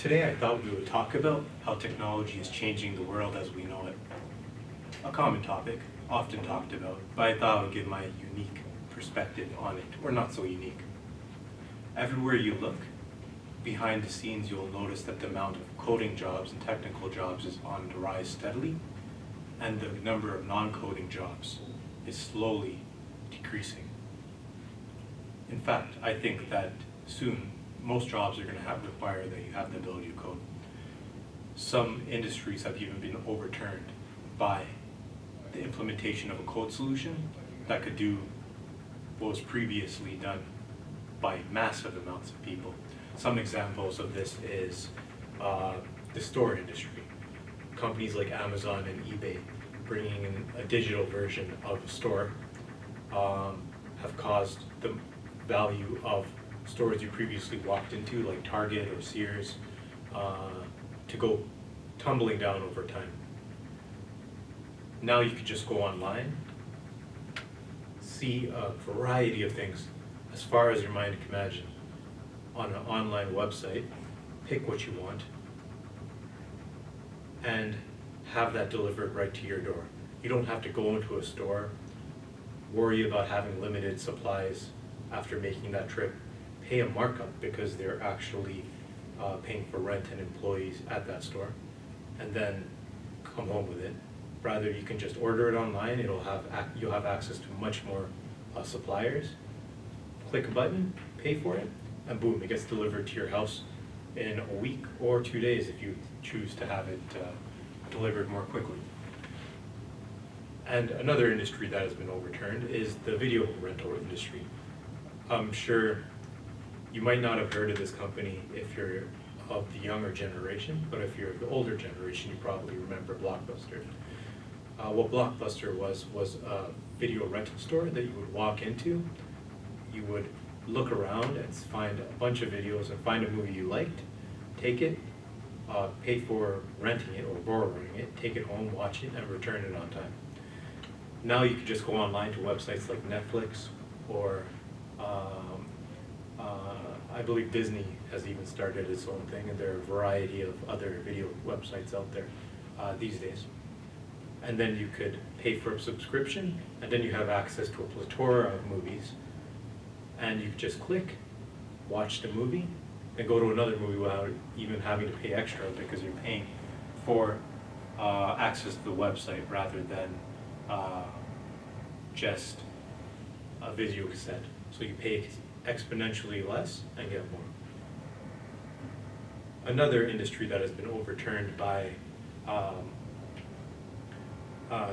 Today I thought we would talk about how technology is changing the world as we know it. A common topic, often talked about, but I thought I would give my unique perspective on it, or not so unique. Everywhere you look, behind the scenes you'll notice that the amount of coding jobs and technical jobs is on the rise steadily, and the number of non-coding jobs is slowly decreasing. In fact, I think that soon most jobs are going to require that you have the ability to code. Some industries have even been overturned by the implementation of a code solution that could do what was previously done by massive amounts of people. Some examples of this is the store industry. Companies like Amazon and eBay bringing in a digital version of a store have caused the value of stores you previously walked into, like Target or Sears, to go tumbling down over time. Now you could just go online, see a variety of things as far as your mind can imagine on an online website, pick what you want, and have that delivered right to your door. You don't have to go into a store, worry about having limited supplies after making that trip, pay a markup because they're actually paying for rent and employees at that store, and then come home with it. Rather, you can just order it online. You'll have access to much more suppliers. Click a button, pay for it, and boom, it gets delivered to your house in a week or 2 days if you choose to have it delivered more quickly. And another industry that has been overturned is the video rental industry. I'm sure you might not have heard of this company if you're of the younger generation, but if you're of the older generation, you probably remember Blockbuster. What Blockbuster was a video rental store that you would walk into. You would look around and find a bunch of videos and find a movie you liked, take it, pay for renting it or borrowing it, take it home, watch it, and return it on time. Now you can just go online to websites like Netflix or I believe Disney has even started its own thing, and there are a variety of other video websites out there these days. And then you could pay for a subscription, and then you have access to a plethora of movies, and you could just click, watch the movie, and go to another movie without even having to pay extra because you're paying for access to the website rather than just a video cassette. So you pay exponentially less and get more. Another industry that has been overturned by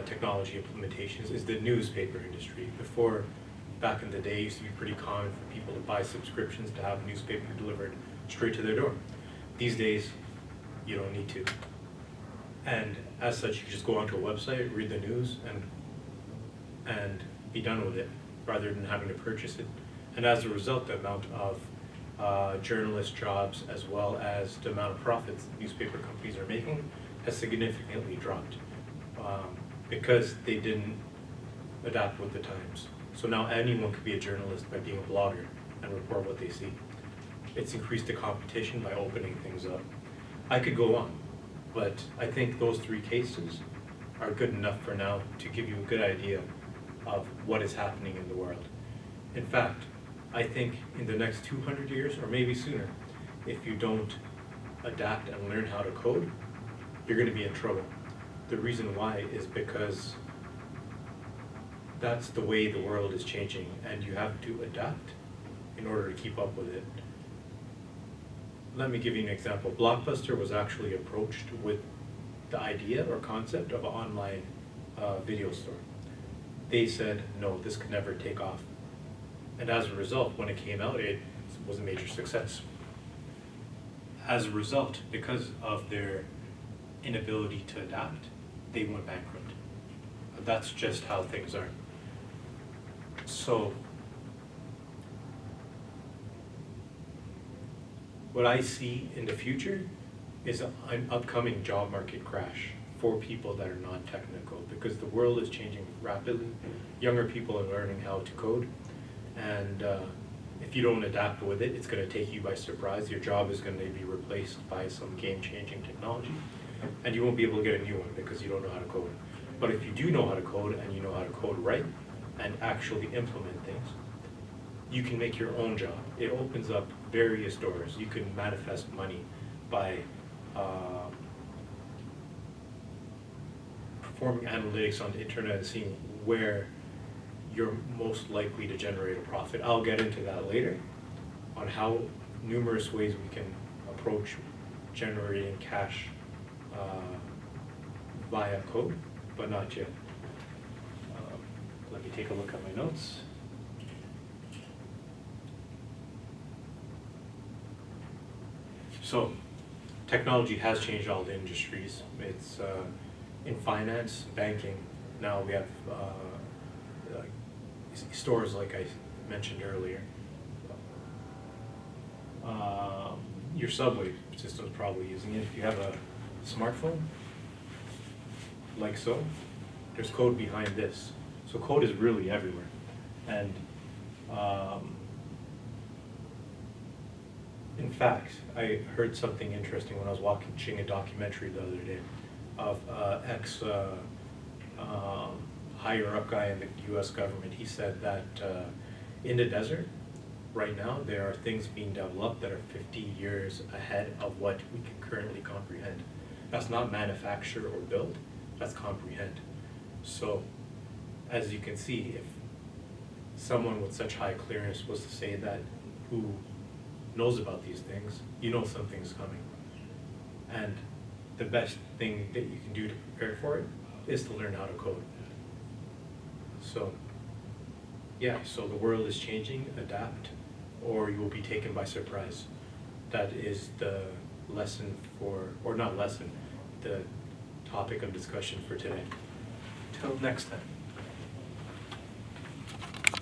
technology implementations is the newspaper industry. Before, back in the day, it used to be pretty common for people to buy subscriptions to have a newspaper delivered straight to their door. These days, you don't need to. And as such, you can just go onto a website, read the news, and be done with it, rather than having to purchase it. And as a result, the amount of journalist jobs as well as the amount of profits newspaper companies are making has significantly dropped because they didn't adapt with the times. So now anyone could be a journalist by being a blogger and report what they see. It's increased the competition by opening things up. I could go on, but I think those three cases are good enough for now to give you a good idea of what is happening in the world. In fact, I think in the next 200 years, or maybe sooner, if you don't adapt and learn how to code, you're going to be in trouble. The reason why is because that's the way the world is changing, and you have to adapt in order to keep up with it. Let me give you an example. Blockbuster was actually approached with the idea or concept of an online video store. They said, no, this could never take off. And as a result, when it came out, it was a major success. As a result, because of their inability to adapt, they went bankrupt. That's just how things are. So, what I see in the future is an upcoming job market crash for people that are non-technical, because the world is changing rapidly. Younger people are learning how to code, and if you don't adapt with it, it's going to take you by surprise. Your job is going to be replaced by some game-changing technology, and you won't be able to get a new one because you don't know how to code. But if you do know how to code, and you know how to code right, and actually implement things, you can make your own job. It opens up various doors. You can manifest money by performing analytics on the internet and seeing where you're most likely to generate a profit. I'll get into that later on how numerous ways we can approach generating cash via code, but not yet. Let me take a look at my notes. So, technology has changed all the industries. It's in finance, banking. Now we have stores like I mentioned earlier. Your subway system is probably using it. If you have a smartphone, like so, there's code behind this. So code is really everywhere. And in fact, I heard something interesting when I was watching a documentary the other day of ex higher up guy in the US government. He said that in the desert, right now, there are things being developed that are 50 years ahead of what we can currently comprehend. That's not manufacture or build, that's comprehend. So, as you can see, if someone with such high clearance was to say that, who knows about these things, you know something's coming. And the best thing that you can do to prepare for it is to learn how to code. So, yeah, so the world is changing, adapt, or you will be taken by surprise. That is the lesson for, or not lesson, the topic of discussion for today. Till next time.